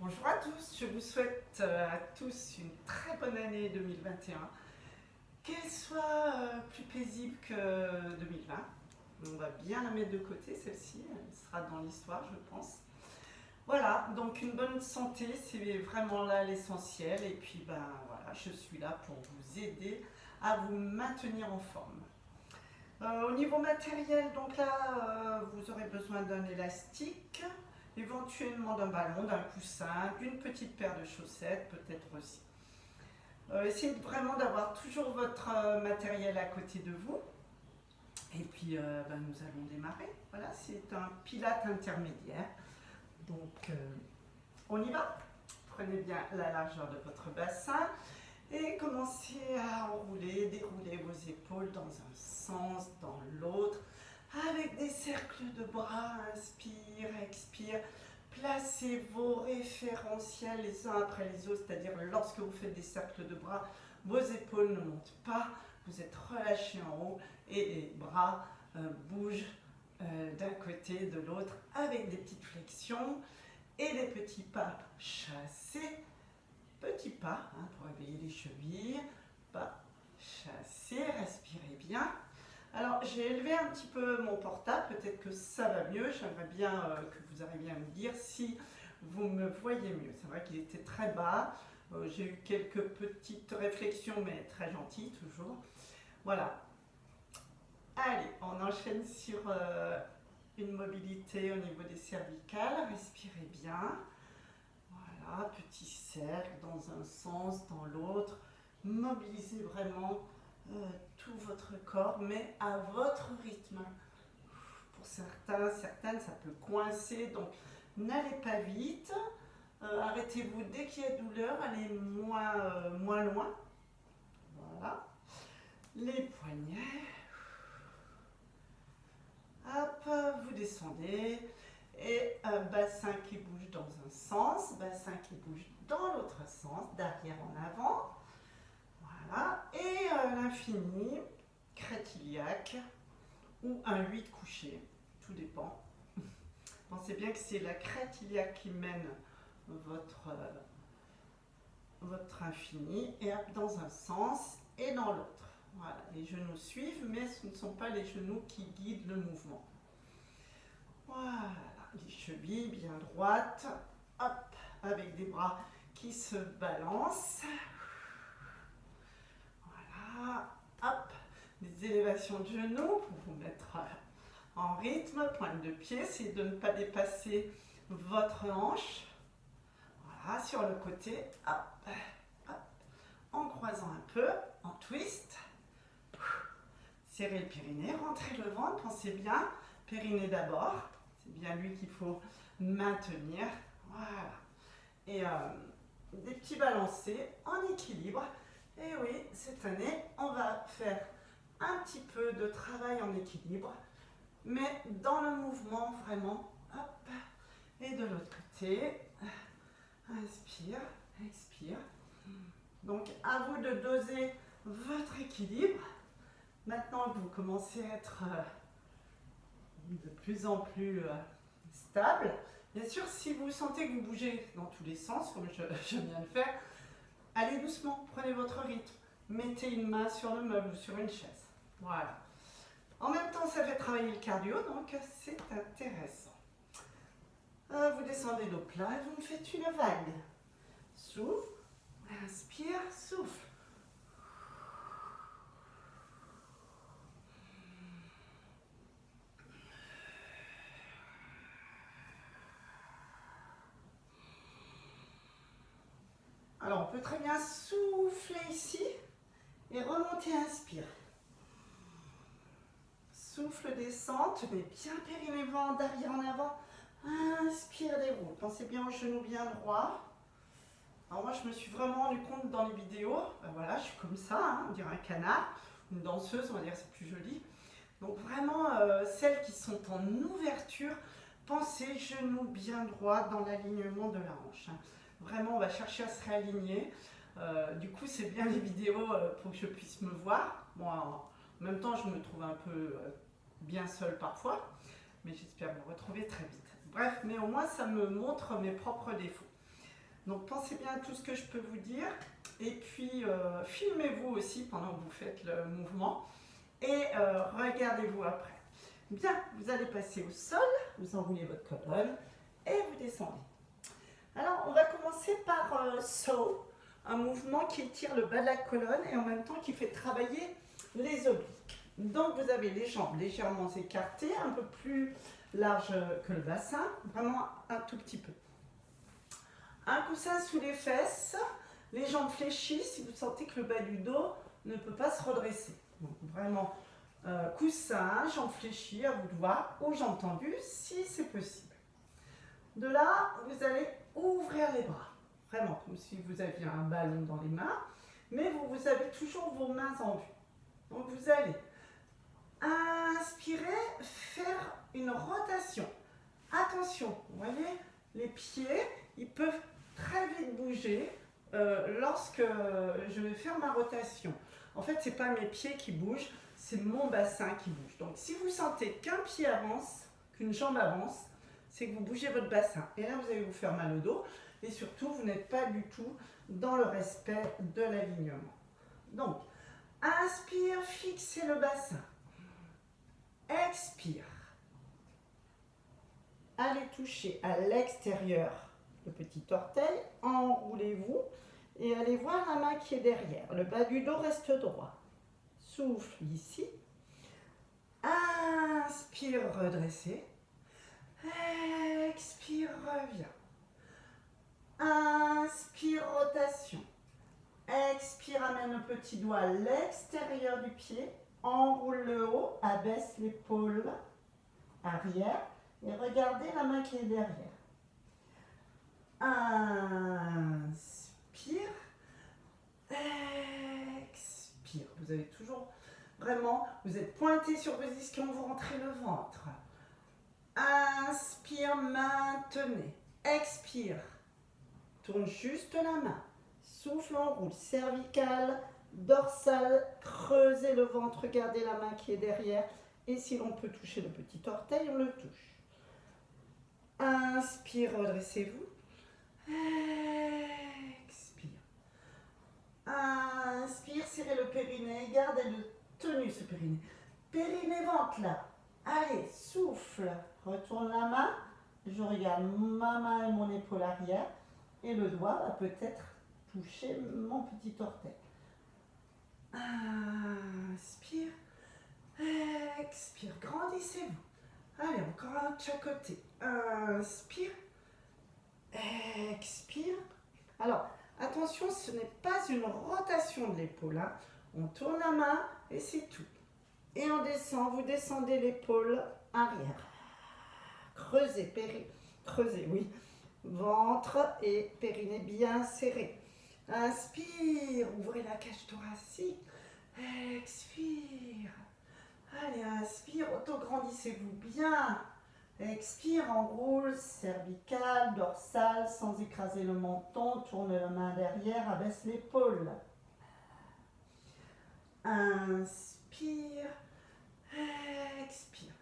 Bonjour à tous, je vous souhaite à tous une très bonne année 2021, qu'elle soit plus paisible que 2020. On va bien la mettre de côté, celle-ci, elle sera dans l'histoire, je pense. Voilà, donc une bonne santé, c'est vraiment là l'essentiel. Et puis, voilà, je suis là pour vous aider à vous maintenir en forme. Au niveau matériel, donc là, vous aurez besoin d'un élastique, éventuellement d'un ballon, d'un coussin, d'une petite paire de chaussettes, peut-être aussi. Essayez vraiment d'avoir toujours votre matériel à côté de vous. Et puis, nous allons démarrer. Voilà, c'est un pilate intermédiaire. Donc, on y va. Prenez bien la largeur de votre bassin et commencez à enrouler, dérouler vos épaules dans un sens, dans l'autre, avec des cercles de bras. Inspire, expire. Placez vos référentiels les uns après les autres, c'est-à-dire lorsque vous faites des cercles de bras, vos épaules ne montent pas, vous êtes relâchés en haut et les bras bougent d'un côté, de l'autre, avec des petites flexions et des petits pas chassés. Petits pas pour réveiller les chevilles, pas chassés, respirez bien. Alors j'ai élevé un petit peu mon portable, peut-être que ça va mieux, j'aimerais bien que vous arriviez à me dire si vous me voyez mieux. C'est vrai qu'il était très bas, j'ai eu quelques petites réflexions mais très gentilles toujours. Voilà. Allez, on enchaîne sur une mobilité au niveau des cervicales, respirez bien. Voilà, petit cercle dans un sens, dans l'autre. Mobilisez vraiment tout votre corps, mais à votre rythme. Pour certains, certaines, ça peut coincer, donc n'allez pas vite. Arrêtez-vous dès qu'il y a douleur, allez moins loin. Voilà. Les poignets. Hop, vous descendez. Et un bassin qui bouge dans un sens, bassin qui bouge dans l'autre sens, d'arrière en avant. Voilà. Et l'infini, crête iliaque ou un 8 couché, tout dépend. Pensez bien que c'est la crête iliaque qui mène votre infini, et dans un sens et dans l'autre. Voilà, les genoux suivent, mais ce ne sont pas les genoux qui guident le mouvement. Voilà, les chevilles bien droites, hop, avec des bras qui se balancent. Voilà, hop, des élévations de genoux pour vous mettre en rythme, pointe de pied, c'est de ne pas dépasser votre hanche. Voilà, sur le côté, hop, hop, en croisant un peu, en twist. Serrez le périnée, rentrez le ventre, pensez bien, périnée d'abord. C'est bien lui qu'il faut maintenir. Voilà. Et des petits balancés en équilibre. Et oui, cette année, on va faire un petit peu de travail en équilibre, mais dans le mouvement vraiment. Hop. Et de l'autre côté, inspire, expire. Donc à vous de doser votre équilibre. Maintenant que vous commencez à être de plus en plus stable, bien sûr, si vous sentez que vous bougez dans tous les sens, comme je viens de faire, allez doucement, prenez votre rythme. Mettez une main sur le meuble ou sur une chaise. Voilà. En même temps, ça fait travailler le cardio, donc c'est intéressant. Vous descendez dos plat et vous me faites une vague. Souffle, inspire, souffle. Alors, on peut très bien souffler ici et remonter, inspire. Souffle, descente, mais bien périnée ventre, d'arrière en avant. Inspire, déroule. Pensez bien aux genoux bien droits. Alors moi, je me suis vraiment rendu compte dans les vidéos, voilà, je suis comme ça, on dirait un canard, une danseuse, on va dire, c'est plus joli. Donc vraiment, celles qui sont en ouverture, pensez genoux bien droits dans l'alignement de la hanche. Vraiment, on va chercher à se réaligner. Du coup, c'est bien les vidéos pour que je puisse me voir. Bon, en même temps, je me trouve un peu bien seule parfois, mais j'espère vous retrouver très vite. Bref, mais au moins, ça me montre mes propres défauts. Donc pensez bien à tout ce que je peux vous dire. Et puis filmez-vous aussi pendant que vous faites le mouvement. Et regardez-vous après. Bien, vous allez passer au sol, vous enroulez votre colonne et vous descendez. Alors on va commencer par saw, un mouvement qui étire le bas de la colonne et en même temps qui fait travailler les obliques. Donc vous avez les jambes légèrement écartées, un peu plus larges que le bassin, vraiment un tout petit peu. Un coussin sous les fesses, les jambes fléchies si vous sentez que le bas du dos ne peut pas se redresser. Donc vraiment coussin, jambes fléchies à vous de voir, ou jambes tendues si c'est possible. De là, vous allez ouvrir les bras, vraiment comme si vous aviez un ballon dans les mains, mais vous avez toujours vos mains en vue. Donc vous allez inspirer, faire une rotation. Attention, vous voyez, les pieds, ils peuvent très vite bouger lorsque je vais faire ma rotation. En fait, ce n'est pas mes pieds qui bougent, c'est mon bassin qui bouge. Donc si vous sentez qu'un pied avance, qu'une jambe avance, c'est que vous bougez votre bassin. Et là, vous allez vous faire mal au dos. Et surtout, vous n'êtes pas du tout dans le respect de l'alignement. Donc, inspire, fixez le bassin. Expire. Allez toucher à l'extérieur le petit orteil. Enroulez-vous et allez voir la main qui est derrière. Le bas du dos reste droit. Souffle ici. Inspire, redressez. Expire, reviens. Inspire, rotation. Expire, amène le petit doigt à l'extérieur du pied. Enroule le haut, abaisse l'épaule arrière et regardez la main qui est derrière. Inspire. Expire. Vous avez toujours vraiment, vous êtes pointé sur vos ischions, vous rentrez le ventre. Inspire, maintenez. Expire. Tourne juste la main. Souffle, enroule. Cervicale, dorsale, creusez le ventre. Regardez la main qui est derrière. Et si l'on peut toucher le petit orteil, on le touche. Inspire, redressez-vous. Expire. Inspire, serrez le périnée. Gardez-le tenu, ce périnée. Périnée, ventre là. Allez, souffle. Retourne la main. Je regarde ma main et mon épaule arrière. Et le doigt va peut-être toucher mon petit orteil. Inspire. Expire. Grandissez-vous. Allez, encore un de chaque côté. Inspire. Expire. Alors, attention, ce n'est pas une rotation de l'épaule. Hein. On tourne la main et c'est tout. Et on descend, vous descendez l'épaule arrière. Creusez, creusez, oui. Ventre et périnée bien serré. Inspire, ouvrez la cage thoracique. Expire. Allez, inspire, auto-grandissez-vous bien. Expire, enroule, cervicale, dorsale, sans écraser le menton. Tourne la main derrière, abaisse l'épaule. Inspire. Expire.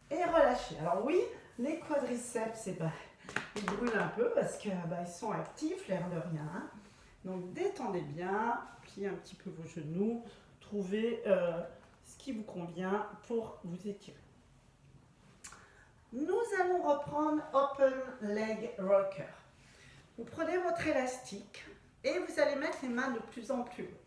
Et relâchez. Alors oui, les quadriceps, ils brûlent un peu parce qu'ils sont actifs, l'air de rien. Hein. Donc détendez bien, pliez un petit peu vos genoux, trouvez ce qui vous convient pour vous étirer. Nous allons reprendre Open Leg Rocker. Vous prenez votre élastique et vous allez mettre les mains de plus en plus hautes.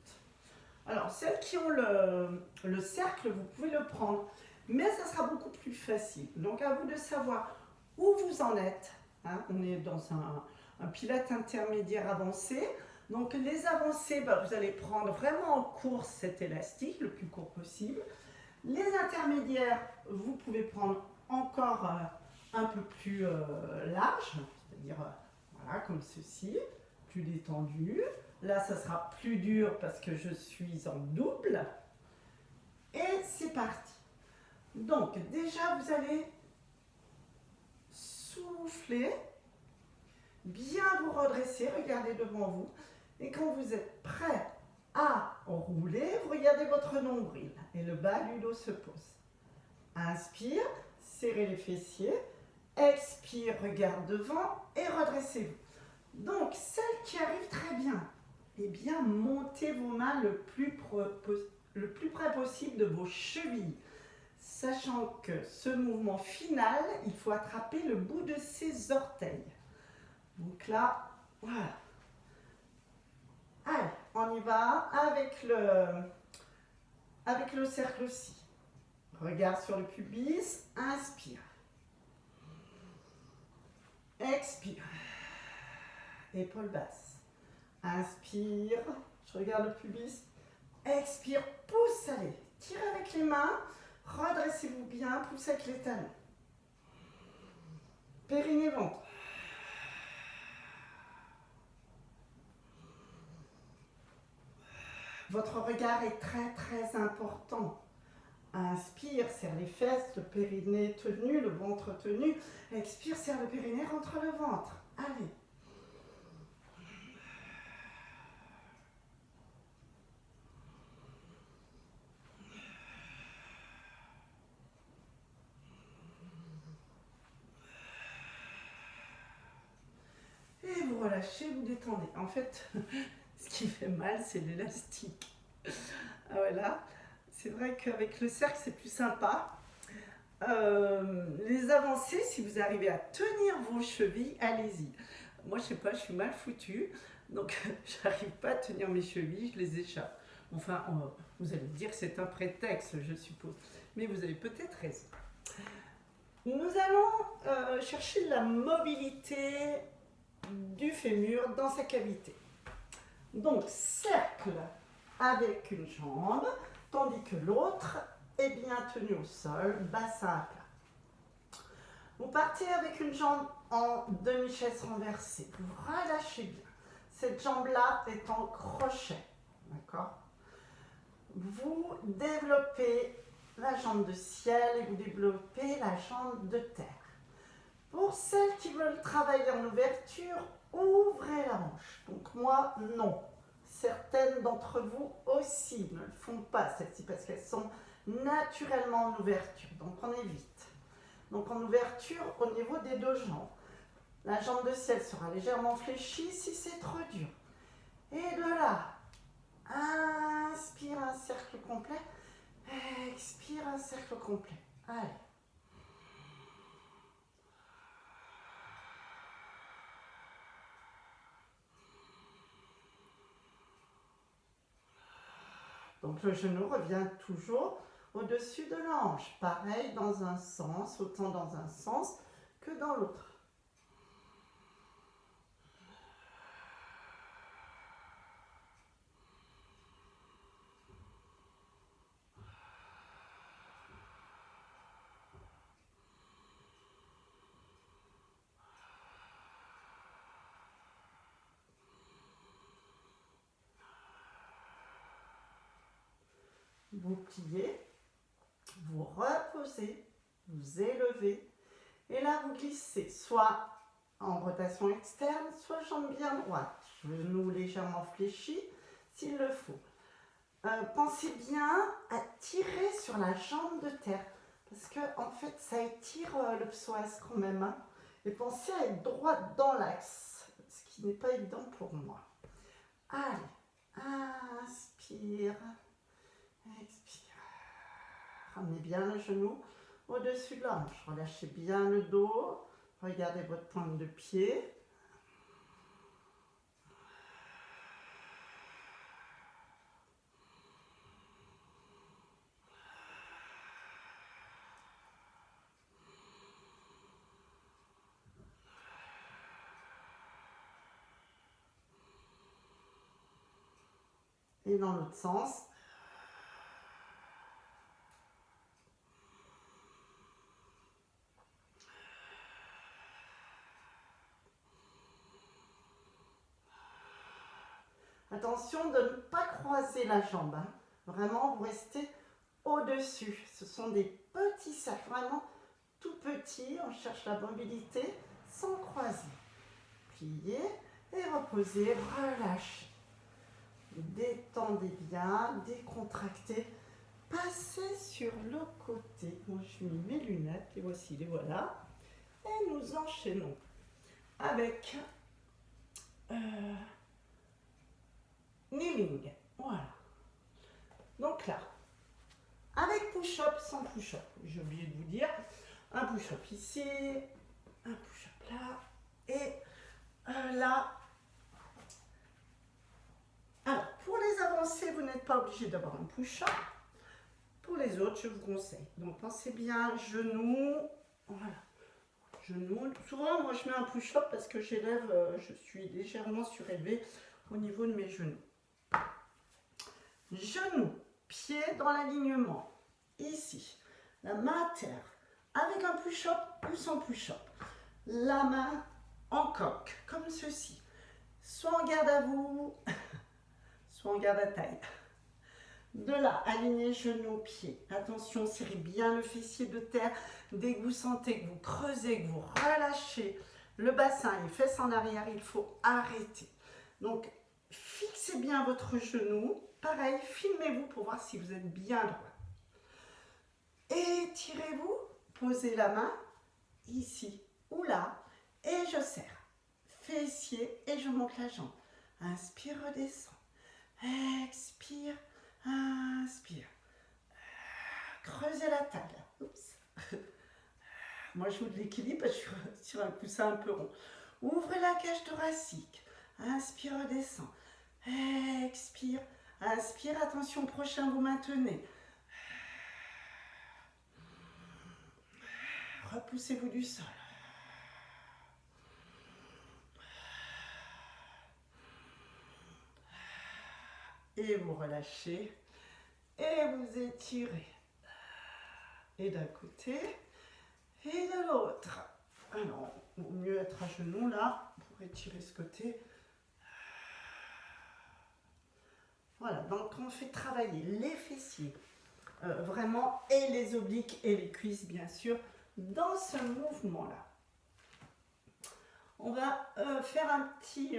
Alors, celles qui ont le cercle, vous pouvez le prendre, mais ça sera beaucoup plus facile. Donc, à vous de savoir où vous en êtes. Hein. On est dans un pilates intermédiaire avancé. Donc, les avancés, vous allez prendre vraiment en course cet élastique, le plus court possible. Les intermédiaires, vous pouvez prendre encore un peu plus large, c'est-à-dire voilà, comme ceci, plus détendu. Là, ça sera plus dur parce que je suis en double. Et c'est parti. Donc, déjà, vous allez souffler, bien vous redresser, regardez devant vous. Et quand vous êtes prêt à rouler, vous regardez votre nombril et le bas du dos se pose. Inspire, serrez les fessiers. Expire, regarde devant et redressez-vous. Donc, celles qui arrivent très bien, eh bien, montez vos mains le plus près possible de vos chevilles. Sachant que ce mouvement final, il faut attraper le bout de ses orteils. Donc là, voilà. Allez, on y va avec le cercle aussi. Regard sur le pubis, inspire. Expire. Épaule basse. Inspire, je regarde le pubis. Expire, pousse, allez. Tirez avec les mains. Redressez-vous bien, poussez avec les talons. Périnée, ventre. Votre regard est très très important. Inspire, serre les fesses, le périnée tenu, le ventre tenu. Expire, serre le périnée, rentre le ventre. Allez. Et vous relâchez, vous détendez. En fait, ce qui fait mal, c'est l'élastique. Ah voilà. C'est vrai qu'avec le cercle, c'est plus sympa. Les avancées, si vous arrivez à tenir vos chevilles, allez-y. Moi, je sais pas, je suis mal foutue, donc j'arrive pas à tenir mes chevilles, je les échappe. Enfin, vous allez me dire que c'est un prétexte, je suppose, mais vous avez peut-être raison. Nous allons chercher la mobilité du fémur dans sa cavité. Donc, cercle avec une jambe, tandis que l'autre est bien tenu au sol, bassin à plat. Vous partez avec une jambe en demi-chaise renversée. Vous relâchez bien. Cette jambe-là est en crochet. D'accord? Vous développez la jambe de ciel et vous développez la jambe de terre. Pour celles qui veulent travailler en ouverture, ouvrez la hanche. Donc moi, non. Certaines d'entre vous aussi ne le font pas, celles-ci, parce qu'elles sont naturellement en ouverture. Donc on évite. Donc en ouverture au niveau des deux jambes. La jambe de ciel sera légèrement fléchie si c'est trop dur. Et de là, inspire un cercle complet. Expire un cercle complet. Allez. Donc le genou revient toujours au-dessus de la hanche. Pareil dans un sens, autant dans un sens que dans l'autre. Vous pliez, vous reposez, vous élevez, et là vous glissez, soit en rotation externe, soit jambe bien droite, genou légèrement fléchi, s'il le faut. Pensez bien à tirer sur la jambe de terre, parce que en fait ça étire le psoas quand même, hein. Et pensez à être droite dans l'axe, ce qui n'est pas évident pour moi. Allez, inspire. Expire. Ramenez bien le genou au-dessus de la hanche. Relâchez bien le dos. Regardez votre pointe de pied. Et dans l'autre sens. Attention de ne pas croiser la jambe, hein. Vraiment, vous restez au-dessus. Ce sont des petits cercles, vraiment tout petits. On cherche la mobilité sans croiser. Pliez et reposez, relâchez. Détendez bien, décontractez. Passez sur le côté. Moi, je mets mes lunettes, les voici, les voilà. Et nous enchaînons avec kneeling. Voilà. Donc là, avec push-up, sans push-up, j'ai oublié de vous dire, un push-up ici, un push-up là, et là. Alors, pour les avancées, vous n'êtes pas obligé d'avoir un push-up. Pour les autres, je vous conseille. Donc, pensez bien, genoux, voilà. Genoux. Souvent, moi, je mets un push-up parce que j'élève, je suis légèrement surélevée au niveau de mes genoux. Genoux, pieds dans l'alignement. Ici, la main à terre, avec un push-up ou sans push-up. La main en coque, comme ceci. Soit en garde à vous, soit en garde à taille. De là, alignez genoux, pieds. Attention, serrez bien le fessier de terre. Dès que vous sentez que vous creusez, que vous relâchez le bassin, les fesses en arrière, il faut arrêter. Donc, fixez bien votre genou. Pareil, filmez-vous pour voir si vous êtes bien droit. Étirez-vous, posez la main ici ou là et je serre. Fessier et je monte la jambe. Inspire, redescends. Expire, inspire. Creusez la taille. Oups. Moi, je joue de l'équilibre, je suis sur un coussin un peu rond. Ouvrez la cage thoracique. Inspire, redescends. Expire, inspire. Attention, prochain, vous maintenez. Repoussez-vous du sol. Et vous relâchez. Et vous étirez. Et d'un côté, et de l'autre. Alors, il vaut mieux être à genoux là, pour étirer ce côté. Voilà, donc on fait travailler les fessiers, vraiment, et les obliques et les cuisses, bien sûr, dans ce mouvement-là. On va faire un petit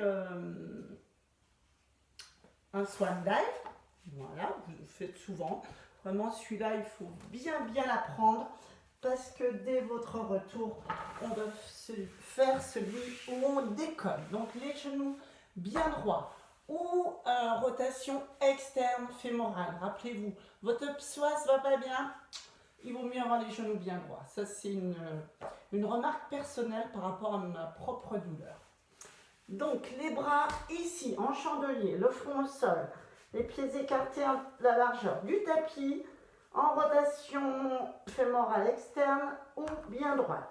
un swan dive. Voilà, vous le faites souvent. Vraiment, celui-là, il faut bien l'apprendre parce que dès votre retour, on va faire celui où on décolle. Donc, les genoux bien droits ou rotation externe fémorale. Rappelez-vous, votre psoas ne va pas bien, il vaut mieux avoir les genoux bien droits. Ça, c'est une remarque personnelle par rapport à ma propre douleur. Donc, les bras ici, en chandelier, le front au sol, les pieds écartés à la largeur du tapis, en rotation fémorale externe ou bien droite.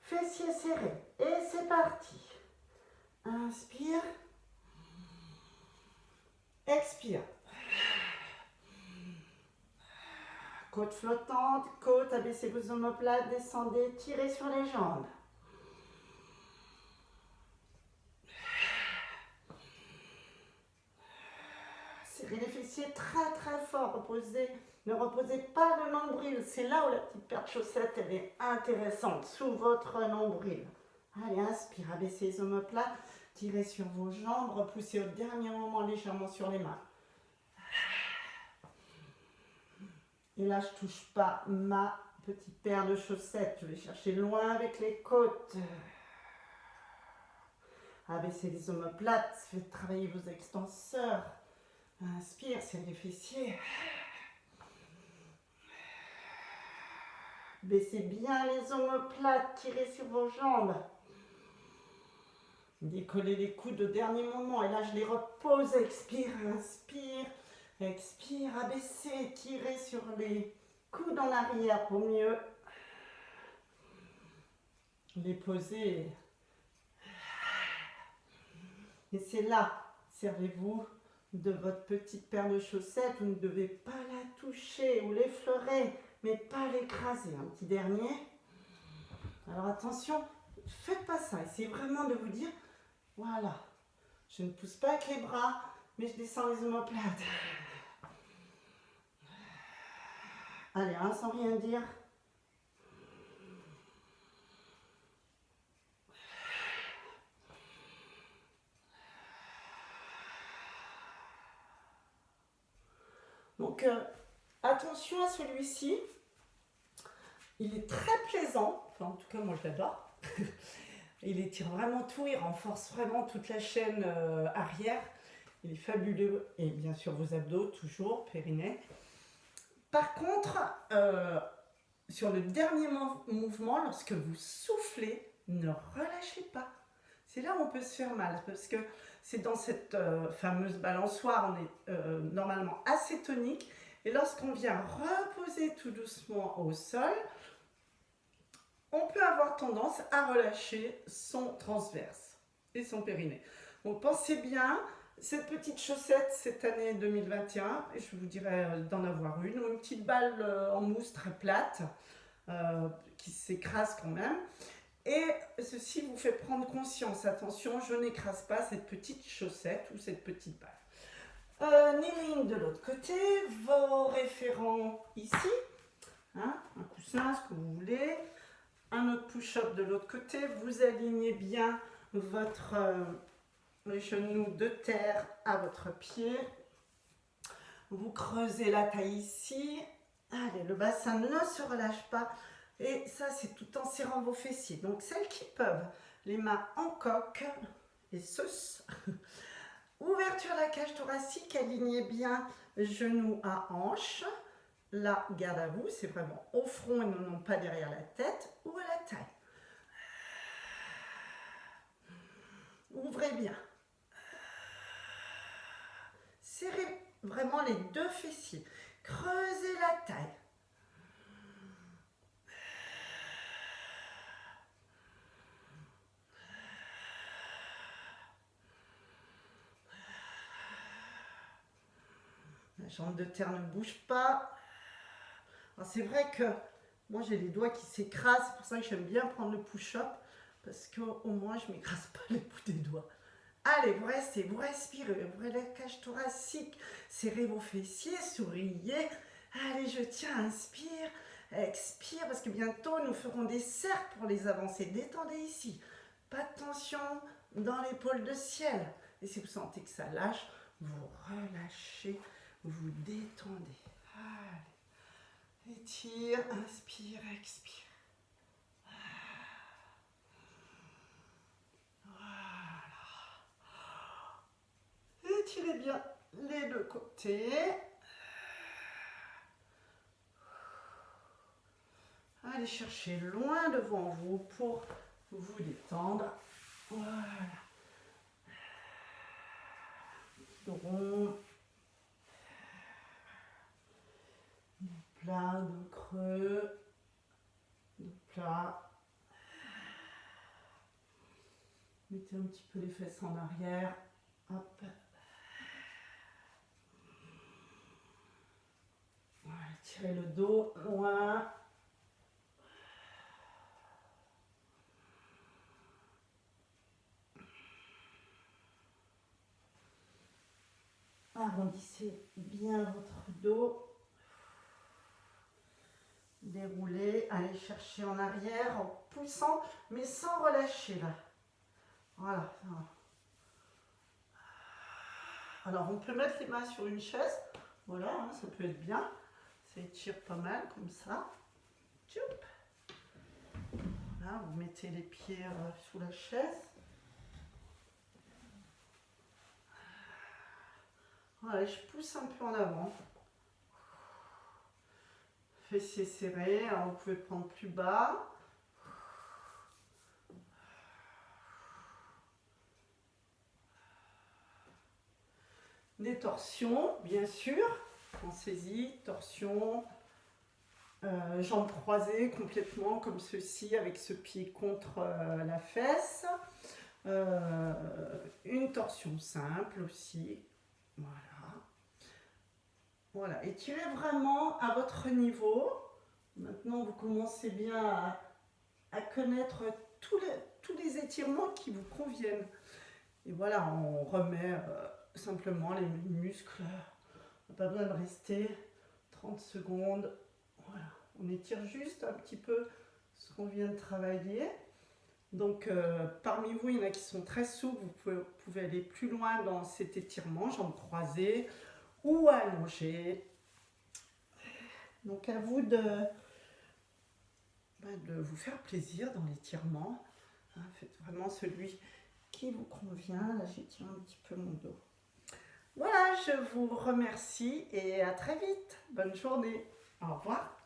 Fessiers serrés. Et c'est parti. Inspire. Expire. Côte flottante, côte, abaissez vos omoplates, descendez, tirez sur les jambes. Serrez les fessiers très fort, reposez, ne reposez pas le nombril, c'est là où la petite paire de chaussettes elle est intéressante, sous votre nombril. Allez, inspire, abaissez les omoplates, tirez sur vos jambes, repoussez au dernier moment légèrement sur les mains. Et là, je ne touche pas ma petite paire de chaussettes, je vais chercher loin avec les côtes. Abaissez les omoplates, faites travailler vos extenseurs. Inspire, serrez les fessiers. Baissez bien les omoplates, tirez sur vos jambes. Décollez les coudes au dernier moment. Et là, je les repose. Expire, inspire, expire, abaissez, tirez sur les coudes en arrière pour mieux les poser. Et c'est là, servez-vous de votre petite paire de chaussettes, vous ne devez pas la toucher ou l'effleurer, mais pas l'écraser. Un petit dernier. Alors attention, faites pas ça. Essayez vraiment de vous dire, voilà, je ne pousse pas avec les bras, mais je descends les omoplates. Allez, hein, sans rien dire. Donc, attention à celui-ci. Il est très plaisant. Enfin, en tout cas, moi, je l'adore. Il étire vraiment tout, il renforce vraiment toute la chaîne arrière. Il est fabuleux. Et bien sûr vos abdos, toujours, périnée. Par contre, sur le dernier mouvement, lorsque vous soufflez, ne relâchez pas. C'est là où on peut se faire mal, parce que c'est dans cette fameuse balançoire, on est normalement assez tonique, et lorsqu'on vient reposer tout doucement au sol, on peut avoir tendance à relâcher son transverse et son périnée. Donc pensez bien, cette petite chaussette cette année 2021, et je vous dirais d'en avoir une, ou une petite balle en mousse très plate, qui s'écrase quand même. Et ceci vous fait prendre conscience, attention, je n'écrase pas cette petite chaussette ou cette petite balle. Kneeling de l'autre côté, vos référents ici, hein, un coussin, ce que vous voulez, un autre push-up de l'autre côté, vous alignez bien votre genou de terre à votre pied, vous creusez la taille ici, allez, le bassin ne se relâche pas. Et ça, c'est tout en serrant vos fessiers. Donc, celles qui peuvent, les mains en coque, et ceci. Ouverture de la cage thoracique, alignez bien genoux à hanche. Là, garde à vous, c'est vraiment au front et non pas derrière la tête ou à la taille. Ouvrez bien. Serrez vraiment les deux fessiers. Creusez la taille. La jambe de terre ne bouge pas. C'est vrai que moi j'ai les doigts qui s'écrasent, c'est pour ça que j'aime bien prendre le push-up, parce qu'au moins je ne m'écrase pas les bouts des doigts. Allez, vous restez, vous respirez, ouvrez la cage thoracique, serrez vos fessiers, souriez. Allez, je tiens, inspire, expire, parce que bientôt nous ferons des cercles pour les avancer. Détendez ici, pas de tension dans l'épaule de ciel. Et si vous sentez que ça lâche, vous relâchez, vous détendez. Allez, étire, inspire, expire. Étirez bien les deux côtés. Allez chercher loin devant vous pour vous détendre. Voilà. Rond. Plat, dos creux. Dos plat. Mettez un petit peu les fesses en arrière. Hop. Voilà, tirez le dos loin. Arrondissez bien votre dos. Déroulez, allez chercher en arrière en poussant, mais sans relâcher là. Voilà. Alors on peut mettre les mains sur une chaise. Voilà, hein, ça peut être bien. Ça étire pas mal comme ça. Voilà, vous mettez les pieds sous la chaise. Voilà, je pousse un peu en avant. Fessiers serrés, alors vous pouvez prendre plus bas. Des torsions, bien sûr. Pensez-y, torsion. Jambes croisées complètement comme ceci, avec ce pied contre la fesse. Une torsion simple aussi. Voilà. Voilà, étirez vraiment à votre niveau. Maintenant, vous commencez bien à connaître tous les étirements qui vous conviennent. Et voilà, on remet simplement les muscles. On n'a pas besoin de rester 30 secondes. Voilà, on étire juste un petit peu ce qu'on vient de travailler. Donc, parmi vous, il y en a qui sont très souples. Vous pouvez aller plus loin dans cet étirement, jambes croisées ou allongées. Donc, à vous de vous faire plaisir dans l'étirement. Hein, faites vraiment celui qui vous convient. Là, j'étire un petit peu mon dos. Voilà, je vous remercie et à très vite. Bonne journée. Au revoir.